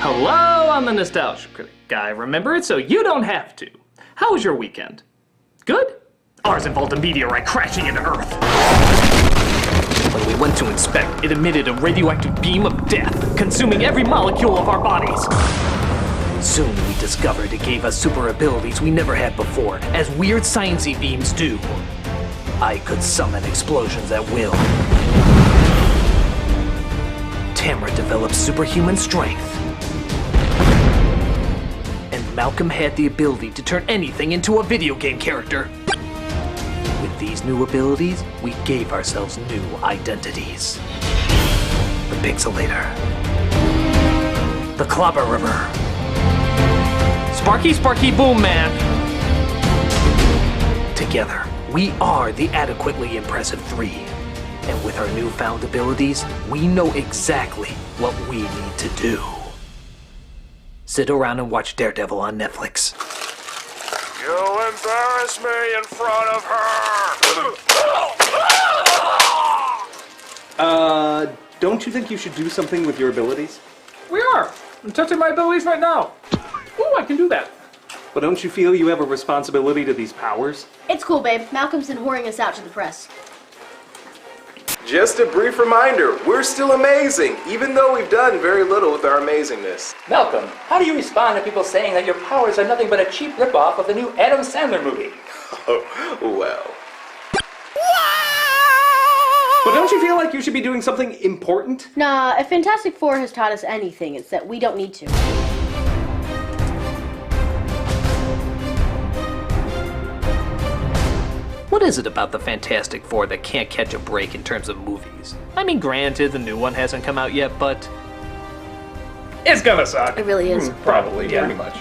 Hello, I'm the Nostalgia Critic guy. Remember it so you don't have to. How was your weekend? Good? Ours involved a meteorite crashing into Earth. When we went to inspect, it emitted a radioactive beam of death, consuming every molecule of our bodies. Soon we discovered it gave us super abilities we never had before, as weird sciencey beams do. I could summon explosions at will. Tamara developed superhuman strength. And Malcolm had the ability to turn anything into a video game character. With these new abilities, we gave ourselves new identities. The Pixelator. The Clobberer. Sparky Boom Man. Together, we are the adequately impressive three. And with our newfound abilities, we know exactly what we need to do. Sit around and watch Daredevil on Netflix. You embarrass me in front of her! Don't you think you should do something with your abilities? We are! I'm testing my abilities right now. Ooh, I can do that. But don't you feel you have a responsibility to these powers? It's cool, babe. Malcolm's been whoring us out to the press. Just a brief reminder, we're still amazing, even though we've done very little with our amazingness. Malcolm, how do you respond to people saying that your powers are nothing but a cheap ripoff of the new Adam Sandler movie? Oh, well. But don't you feel like you should be doing something important? Nah, if Fantastic Four has taught us anything, it's that we don't need to. What is it about the Fantastic Four that can't catch a break in terms of movies? I mean, granted, the new one hasn't come out yet, but it's gonna suck. It really is. Probably, yeah. Pretty much.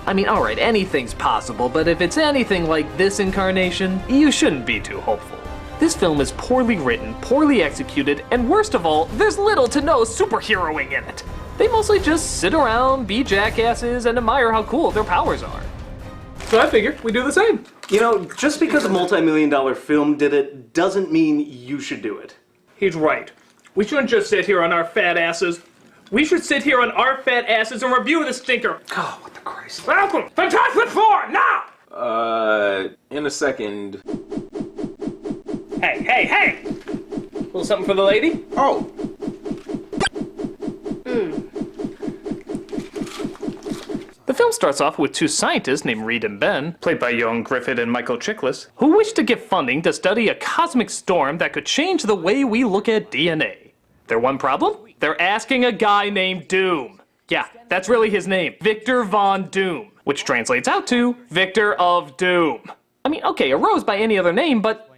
I mean, alright, anything's possible, but if it's anything like this incarnation, you shouldn't be too hopeful. This film is poorly written, poorly executed, and worst of all, there's little to no superheroing in it. They mostly just sit around, be jackasses, and admire how cool their powers are. So I figured we do the same. You know, just because a multi-million-dollar film did it doesn't mean you should do it. He's right. We shouldn't just sit here on our fat asses. We should sit here on our fat asses and review the stinker. Oh, what the Christ. Malcolm, Fantastic Four, now! In a second. Hey! A little something for the lady? Oh! The film starts off with two scientists named Reed and Ben, played by Young Griffith and Michael Chiklis, who wish to get funding to study a cosmic storm that could change the way we look at DNA. Their one problem? They're asking a guy named Doom. Yeah, that's really his name, Victor Von Doom, which translates out to Victor of Doom. I mean, okay, a rose by any other name, but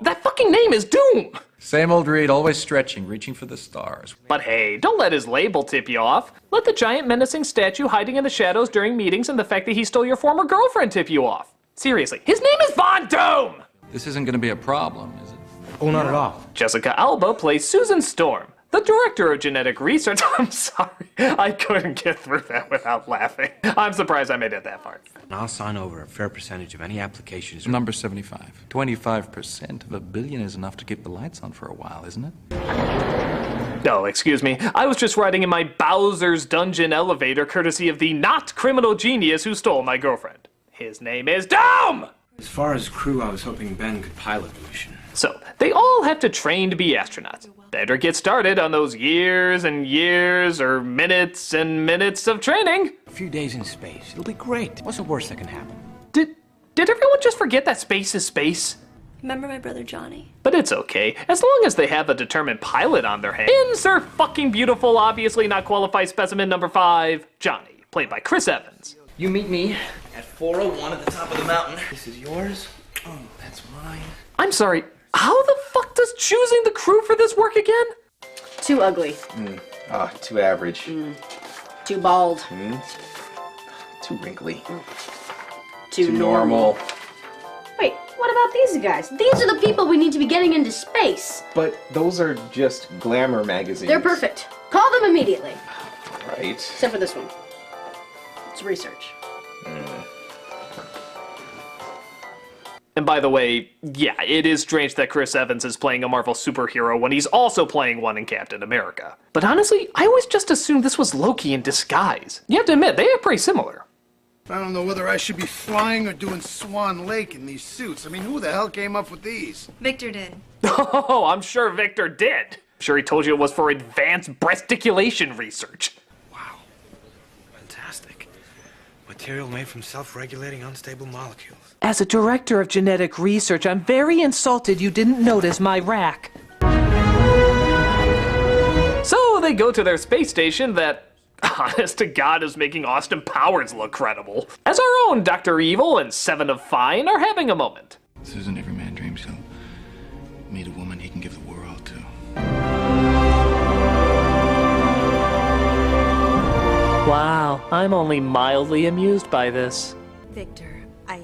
that fucking name is Doom! Same old Reed, always stretching, reaching for the stars. But hey, don't let his label tip you off. Let the giant menacing statue hiding in the shadows during meetings and the fact that he stole your former girlfriend tip you off. Seriously, his name is Von Doom! This isn't going to be a problem, is it? Oh, not at all. Jessica Alba plays Susan Storm, the director of genetic research. I'm sorry, I couldn't get through that without laughing. I'm surprised I made it that far. And I'll sign over a fair percentage of any applications. Number 75. 25% of $1 billion is enough to keep the lights on for a while, isn't it? Oh, excuse me. I was just riding in my Bowser's Dungeon elevator courtesy of the not criminal genius who stole my girlfriend. His name is Doom! As far as crew, I was hoping Ben could pilot the mission. So, they all have to train to be astronauts. Better get started on those years and years, or minutes and minutes of training. A few days in space. It'll be great. What's the worst that can happen? Did everyone just forget that space is space? Remember my brother Johnny? But it's okay, as long as they have a determined pilot on their hands. Insert fucking beautiful, obviously not qualified specimen number 5, Johnny, played by Chris Evans. You meet me at 4:01 at the top of the mountain. This is yours. Oh, that's mine. I'm sorry, how the fuck does choosing the crew for this work again? Too ugly. Too average. Too bald. Too wrinkly. Too normal. Wait, what about these guys? These are the people we need to be getting into space. But those are just glamour magazines. They're perfect. Call them immediately. Right. Except for this one. It's research. And by the way, yeah, it is strange that Chris Evans is playing a Marvel superhero when he's also playing one in Captain America. But honestly, I always just assumed this was Loki in disguise. You have to admit, they are pretty similar. I don't know whether I should be flying or doing Swan Lake in these suits. I mean, who the hell came up with these? Victor did. Oh, I'm sure Victor did. I'm sure he told you it was for advanced breasticulation research. Wow. Fantastic. Material made from self-regulating unstable molecules. As a director of genetic research, I'm very insulted you didn't notice my rack. So they go to their space station that, honest to God, is making Austin Powers look credible. As our own Dr. Evil and Seven of Fine are having a moment. Susan, every man dreams he'll meet a woman he can give the world to. Wow, I'm only mildly amused by this. Victor, I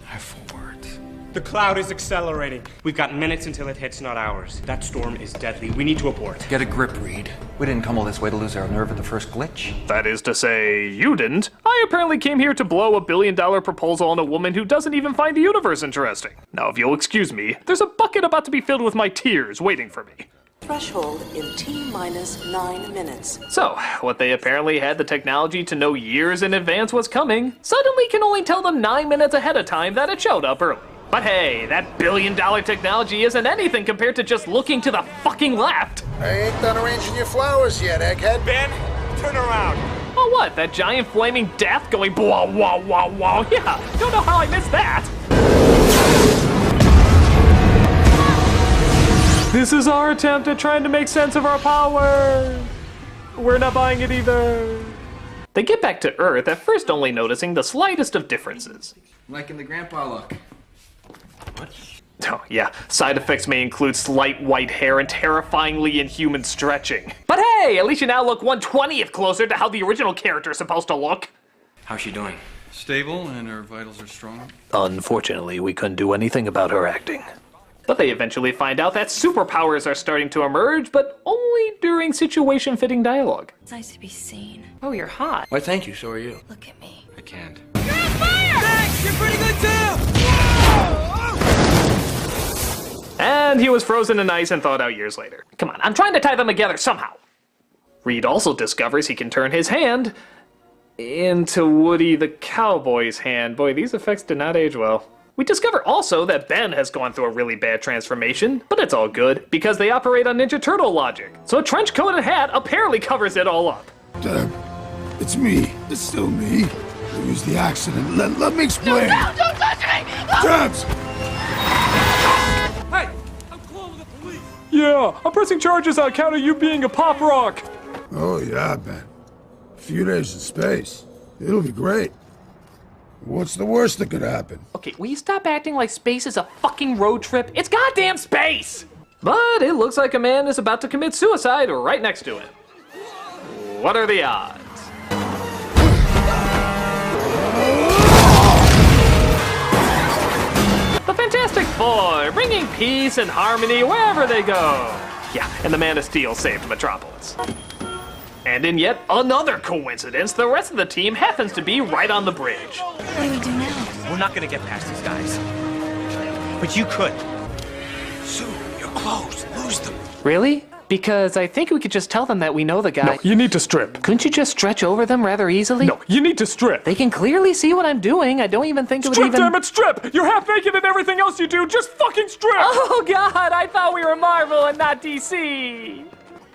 have 4 words. The cloud is accelerating. We've got minutes until it hits, not hours. That storm is deadly. We need to abort. Get a grip, Reed. We didn't come all this way to lose our nerve at the first glitch. That is to say, you didn't. I apparently came here to blow a $1 billion proposal on a woman who doesn't even find the universe interesting. Now, if you'll excuse me, there's a bucket about to be filled with my tears waiting for me. Threshold in T-minus 9 minutes. So, what they apparently had the technology to know years in advance was coming, suddenly can only tell them 9 minutes ahead of time that it showed up early. But hey, that $1 billion technology isn't anything compared to just looking to the fucking left. I ain't done arranging your flowers yet, egghead. Ben, turn around. Oh what, that giant flaming death going wah wah wah wah? Yeah, don't know how I missed that. This is our attempt at trying to make sense of our power. We're not buying it either. They get back to Earth, at first only noticing the slightest of differences. Liking the grandpa look. Oh, yeah, side effects may include slight white hair and terrifyingly inhuman stretching. But hey, at least you now look 1/20th closer to how the original character is supposed to look. How's she doing? Stable, and her vitals are strong. Unfortunately, we couldn't do anything about her acting. But they eventually find out that superpowers are starting to emerge, but only during situation-fitting dialogue. it's nice to be seen. Oh, you're hot. Why, thank you. So are you. Look at me. I can't. And he was frozen in ice and thawed out years later. Come on, I'm trying to tie them together somehow. Reed also discovers he can turn his hand into Woody the Cowboy's hand. Boy, these effects did not age well. We discover also that Ben has gone through a really bad transformation, but it's all good, because they operate on Ninja Turtle logic. So a trench coat and hat apparently covers it all up. Deb, it's me. It's still me. It was the accident. Let me explain. No, don't touch me! Debs! Hey, I'm calling the police. Yeah, I'm pressing charges on account of you being a pop rock. Oh, yeah, Ben. A few days in space. It'll be great. What's the worst that could happen? Okay, will you stop acting like space is a fucking road trip? It's goddamn space! But it looks like a man is about to commit suicide right next to him. What are the odds? The Fantastic Four, bringing peace and harmony wherever they go. Yeah, and the Man of Steel saved Metropolis. And in yet another coincidence, the rest of the team happens to be right on the bridge. What do we do now? We're not gonna get past these guys. But you could. Sue, you're close. Lose them. Really? Because I think we could just tell them that we know the guy. No, you need to strip. Couldn't you just stretch over them rather easily? No, you need to strip. They can clearly see what I'm doing. I don't even think it would Strip, even... damn it, strip! You're half naked and everything else you do, just fucking strip! Oh God, I thought we were Marvel and not DC.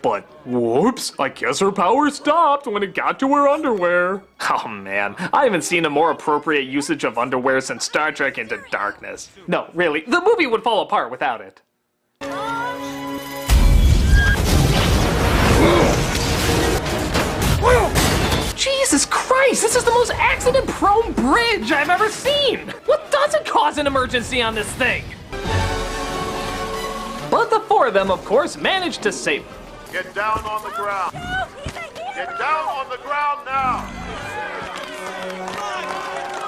But, whoops, I guess her power stopped when it got to her underwear. Oh man, I haven't seen a more appropriate usage of underwear since Star Trek Into Darkness. No, really, the movie would fall apart without it. Jesus Christ, this is the most accident-prone bridge I've ever seen! What doesn't cause an emergency on this thing? But the four of them, of course, managed to save them. Get down on the ground. Get down on the ground now.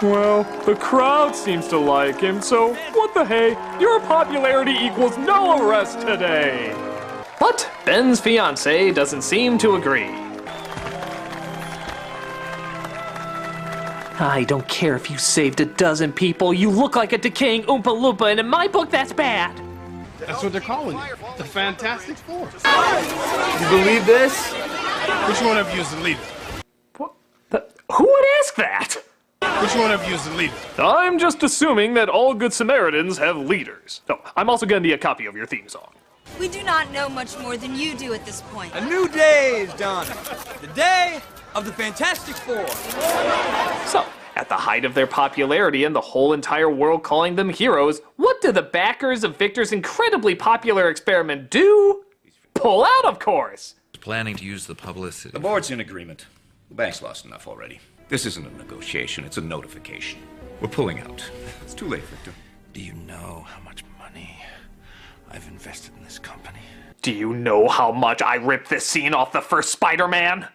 Well, the crowd seems to like him, so what the hey? Your popularity equals no arrest today. But Ben's fiancée doesn't seem to agree. I don't care if you saved a dozen people. You look like a decaying Oompa Loompa, and in my book, that's bad. That's what they're calling you. The Fantastic Four. You believe this? Which one of you is the leader? Who would ask that? Which one of you is the leader? I'm just assuming that all good Samaritans have leaders. Oh, I'm also gonna need a copy of your theme song. We do not know much more than you do at this point. A new day is dawning. The day of the Fantastic Four. So, at the height of their popularity and the whole entire world calling them heroes, what do the backers of Victor's incredibly popular experiment do? Pull out, of course! Planning to use the publicity. The board's in agreement. The bank's lost enough already. This isn't a negotiation, it's a notification. We're pulling out. It's too late, Victor. Do you know how much money I've invested in this company? Do you know how much I ripped this scene off the first Spider-Man?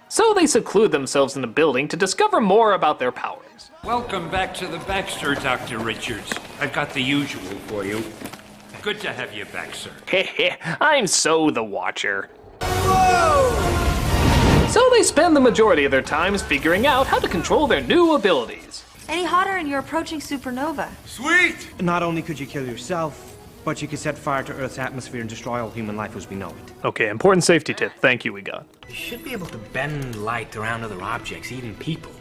So they seclude themselves in a building to discover more about their powers. Welcome back to the Baxter, Dr. Richards. I've got the usual for you. Good to have you back, sir. Heh, I'm so the Watcher. So they spend the majority of their times figuring out how to control their new abilities. Any hotter and you're approaching supernova. Sweet! Not only could you kill yourself, but you could set fire to Earth's atmosphere and destroy all human life as we know it. Okay, important safety tip. Thank you, we got. You should be able to bend light around other objects, even people,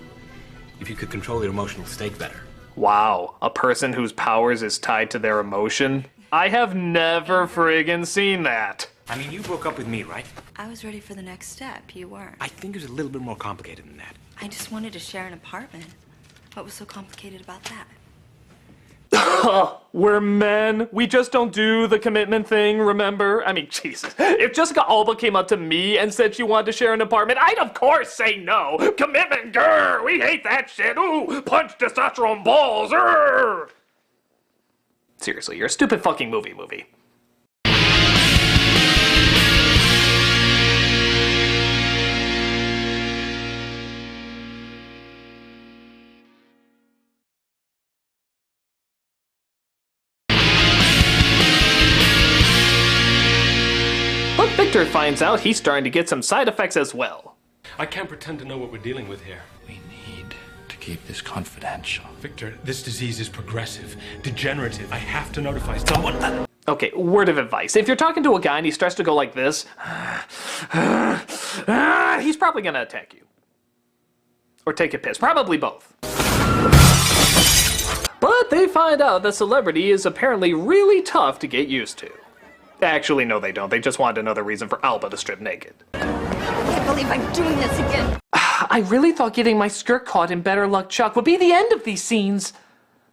if you could control your emotional state better. Wow, a person whose powers is tied to their emotion? I have never friggin' seen that. I mean, you broke up with me, right? I was ready for the next step. You weren't. I think it was a little bit more complicated than that. I just wanted to share an apartment. What was so complicated about that? We're men. We just don't do the commitment thing, remember? I mean, Jesus. If Jessica Alba came up to me and said she wanted to share an apartment, I'd of course say no. Commitment, grr, we hate that shit. Ooh, punch testosterone balls, grr. Seriously, you're a stupid fucking movie. But Victor finds out he's starting to get some side effects as well. I can't pretend to know what we're dealing with here. We need to keep this confidential. Victor, this disease is progressive, degenerative. I have to notify someone. Okay, word of advice. If you're talking to a guy and he starts to go like this, he's probably gonna attack you. Or take a piss. Probably both. But they find out that celebrity is apparently really tough to get used to. Actually, no, they don't. They just wanted another reason for Alba to strip naked. I can't believe I'm doing this again. I really thought getting my skirt caught in Better Luck Chuck would be the end of these scenes.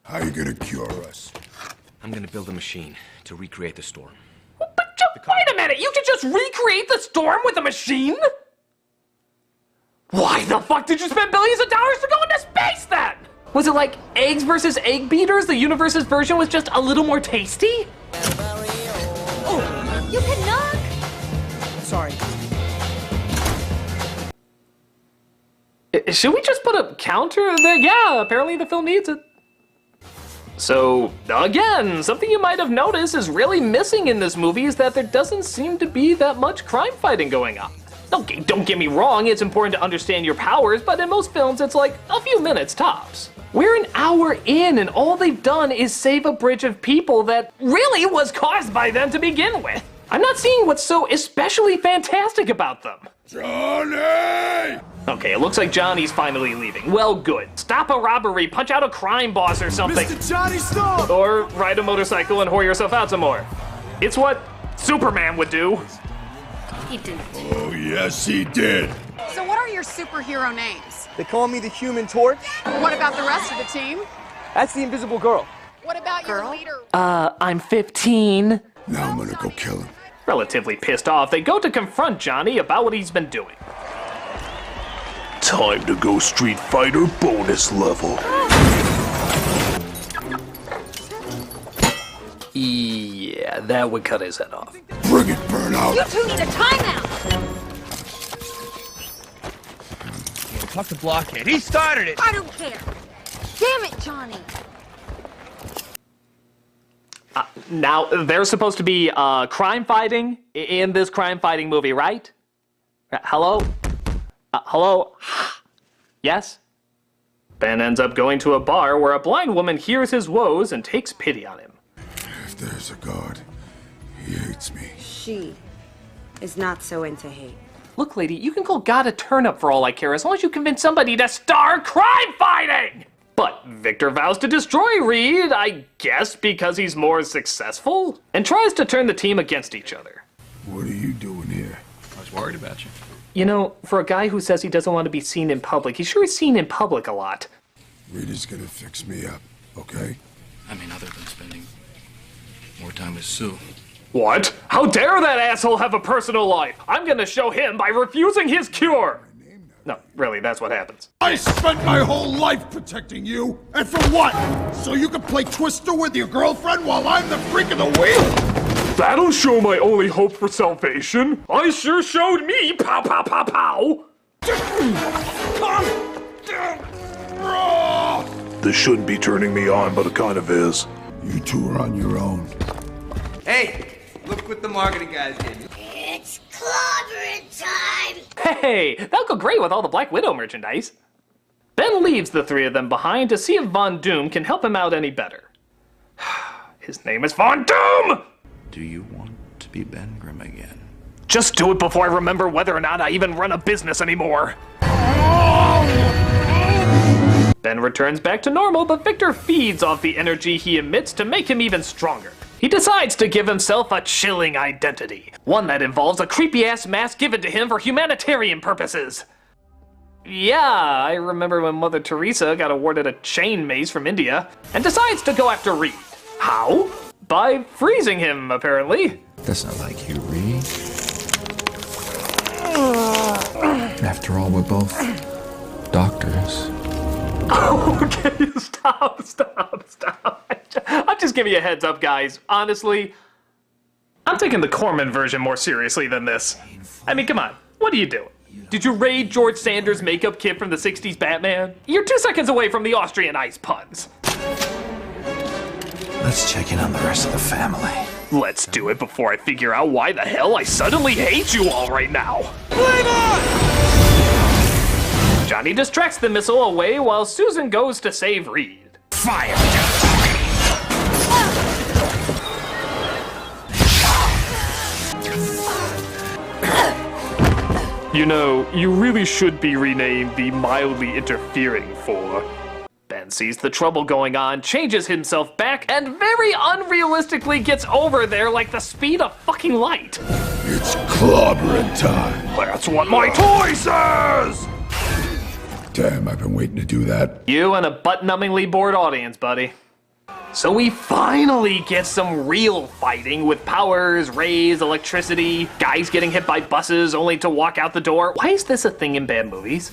How you gonna cure us? I'm gonna build a machine to recreate the storm. But wait a minute! You can just recreate the storm with a machine? Why the fuck did you spend billions of dollars to go into space then? Was it like eggs versus egg beaters? The universe's version was just a little more tasty? Oh, you can knock! Sorry. Should we just put a counter there? Yeah, apparently the film needs it. So, again, something you might have noticed is really missing in this movie is that there doesn't seem to be that much crime fighting going on. Okay, don't get me wrong, it's important to understand your powers, but in most films it's like a few minutes tops. We're an hour in and all they've done is save a bridge of people that really was caused by them to begin with. I'm not seeing what's so especially fantastic about them. Johnny! Okay, it looks like Johnny's finally leaving. Well, good. Stop a robbery, punch out a crime boss or something. Mr. Johnny, stop! Or ride a motorcycle and whore yourself out some more. It's what Superman would do. He didn't. Oh, yes, he did. So what are your superhero names? They call me the Human Torch. What about the rest of the team? That's the Invisible Girl. What about your leader? I'm 15. Now I'm gonna go kill him. Relatively pissed off, they go to confront Johnny about what he's been doing. Time to go Street Fighter bonus level. Yeah, that would cut his head off. Bring it, Burnout. You two need a timeout! Fuck the blockhead. He started it. I don't care. Damn it, Johnny. Now, there's supposed to be crime fighting in this crime fighting movie, right? Hello? Hello? Yes? Ben ends up going to a bar where a blind woman hears his woes and takes pity on him. If there's a God, he hates me. She is not so into hate. Look, lady, you can call God a turnip for all I care as long as you convince somebody to start crime fighting! But Victor vows to destroy Reed, I guess because he's more successful, and tries to turn the team against each other. What are you doing here? I was worried about you. You know, for a guy who says he doesn't want to be seen in public, he sure is seen in public a lot. Reed is gonna fix me up, okay? I mean, other than spending more time with Sue. What? How dare that asshole have a personal life? I'm gonna show him by refusing his cure! No, really, that's what happens. I spent my whole life protecting you, and for what? So you can play Twister with your girlfriend while I'm the freak of the wheel? That'll show my only hope for salvation. I sure showed me, pow pow pow pow! This shouldn't be turning me on, but it kind of is. You two are on your own. Hey, look what the marketing guys did. It's clobbering time! Hey, that'll go great with all the Black Widow merchandise. Ben leaves the three of them behind to see if Von Doom can help him out any better. His name is Von Doom! Do you want to be Ben Grimm again? Just do it before I remember whether or not I even run a business anymore. Ben returns back to normal, but Victor feeds off the energy he emits to make him even stronger. He decides to give himself a chilling identity, one that involves a creepy-ass mask given to him for humanitarian purposes. Yeah, I remember when Mother Teresa got awarded a chain mace from India, and decides to go after Reed. How? By freezing him, apparently. That's not like you, Reed. After all, we're both doctors. Okay, stop. I'm just giving you a heads up, guys. Honestly, I'm taking the Corman version more seriously than this. I mean, come on, what are you doing? Did you raid George Sanders' makeup kit from the 60s Batman? You're 2 seconds away from the Austrian ice puns. Let's check in on the rest of the family. Let's do it before I figure out why the hell I suddenly hate you all right now. Johnny distracts the missile away while Susan goes to save Reed. Fire! You know, you really should be renamed the Mildly Interfering 4. Ben sees the trouble going on, changes himself back, and very unrealistically gets over there like the speed of fucking light. It's clobbering time. That's what my toy says! Damn, I've been waiting to do that. You and a butt-numbingly bored audience, buddy. So we finally get some real fighting with powers, rays, electricity, guys getting hit by buses only to walk out the door. Why is this a thing in bad movies?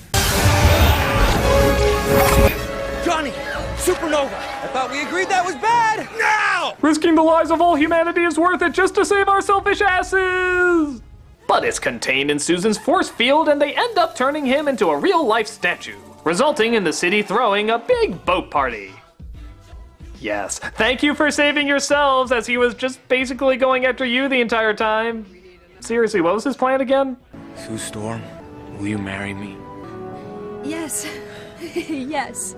Johnny, supernova. I thought we agreed that was bad. Now! Risking the lives of all humanity is worth it just to save our selfish asses! But it's contained in Susan's force field and they end up turning him into a real-life statue, resulting in the city throwing a big boat party. Yes, thank you for saving yourselves as he was just basically going after you the entire time. Seriously, what was his plan again? Sue Storm, will you marry me? Yes. Yes.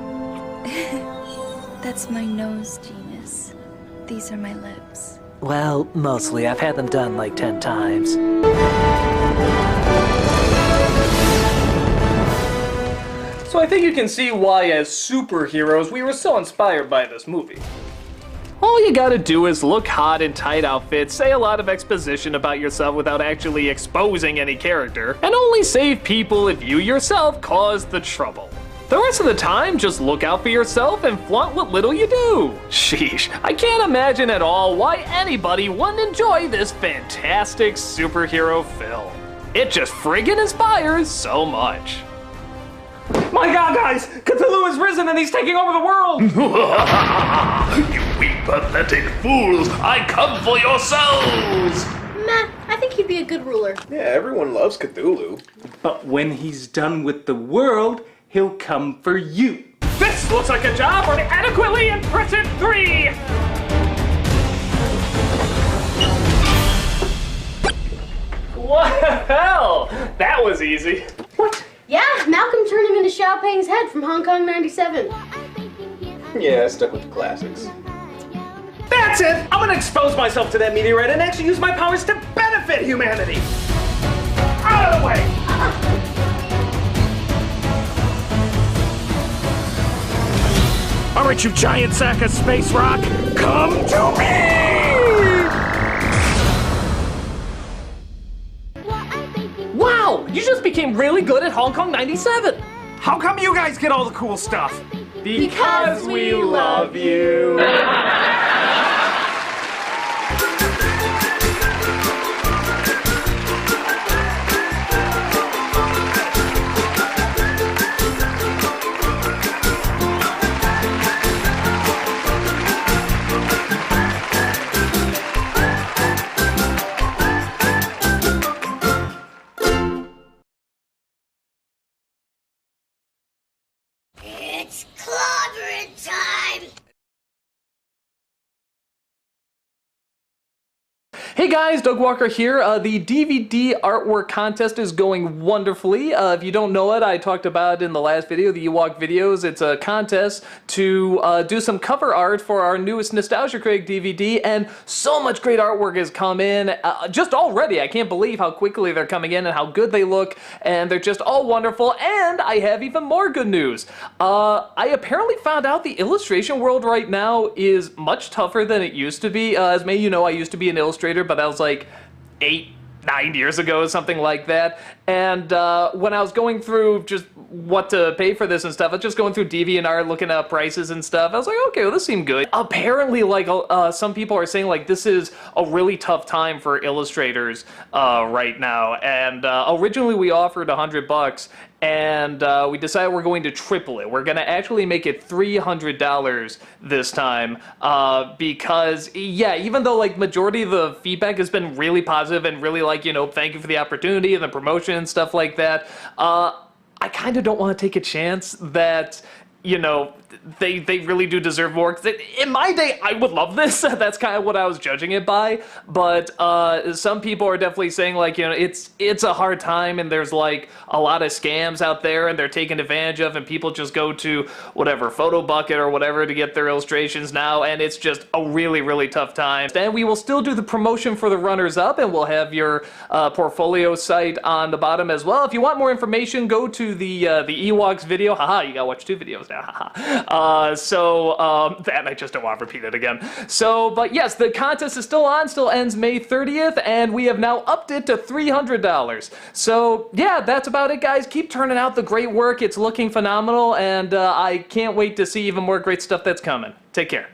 That's my nose, Genius. These are my lips. Well, mostly. I've had them done like 10 times. So I think you can see why, as superheroes, we were so inspired by this movie. All you gotta do is look hot in tight outfits, say a lot of exposition about yourself without actually exposing any character, and only save people if you yourself caused the trouble. The rest of the time, just look out for yourself and flaunt what little you do. Sheesh, I can't imagine at all why anybody wouldn't enjoy this fantastic superhero film. It just friggin' inspires so much. My god, guys! Cthulhu has risen and he's taking over the world! You weak, pathetic fools! I come for your souls! Meh, I think he'd be a good ruler. Yeah, everyone loves Cthulhu. But when he's done with the world, he'll come for you. This looks like a job for the Adequately Impressive 3! Well, that was easy. What? Yeah, Malcolm turned him into Xiaoping's head from Hong Kong 97. Yeah, I stuck with the classics. That's it! I'm gonna expose myself to that meteorite and actually use my powers to benefit humanity! Out of the way! Alright, you giant sack of space rock, come to me! Wow! You just became really good at Hong Kong 97! How come you guys get all the cool stuff? Because we love you! It's clobbering time! Hey guys, Doug Walker here. The DVD artwork contest is going wonderfully. If you don't know it, I talked about it in the last video, the Ewok videos. It's a contest to do some cover art for our newest Nostalgia Critic DVD, and so much great artwork has come in just already. I can't believe how quickly they're coming in and how good they look, and they're just all wonderful. And I have even more good news. I apparently found out the illustration world right now is much tougher than it used to be. As many of you know, I used to be an illustrator, but that was like 8-9 years ago, something like that. And when I was going through just what to pay for this and stuff, I was just going through DeviantArt, looking at prices and stuff. I was like, okay, well, this seemed good. Apparently, like, some people are saying, like, this is a really tough time for illustrators right now. And originally we offered $100, and we decided we're going to triple it. We're going to actually make it $300 this time, because, yeah, even though, like, majority of the feedback has been really positive and really, like, you know, thank you for the opportunity and the promotion and stuff like that, I kind of don't want to take a chance that, you know, they really do deserve more. 'Cause in my day, I would love this. That's kind of what I was judging it by. But some people are definitely saying, like, you know, it's a hard time, and there's like a lot of scams out there, and they're taken advantage of, and people just go to whatever Photo Bucket or whatever to get their illustrations now, and it's just a really, really tough time. And we will still do the promotion for the runners-up, and we'll have your portfolio site on the bottom as well. If you want more information, go to the Ewoks video. Haha, you gotta watch 2 videos now. Haha. And I just don't want to repeat it again. So, but yes, the contest is still on, still ends May 30th, and we have now upped it to $300. So, yeah, that's about it, guys. Keep turning out the great work. It's looking phenomenal, and I can't wait to see even more great stuff that's coming. Take care.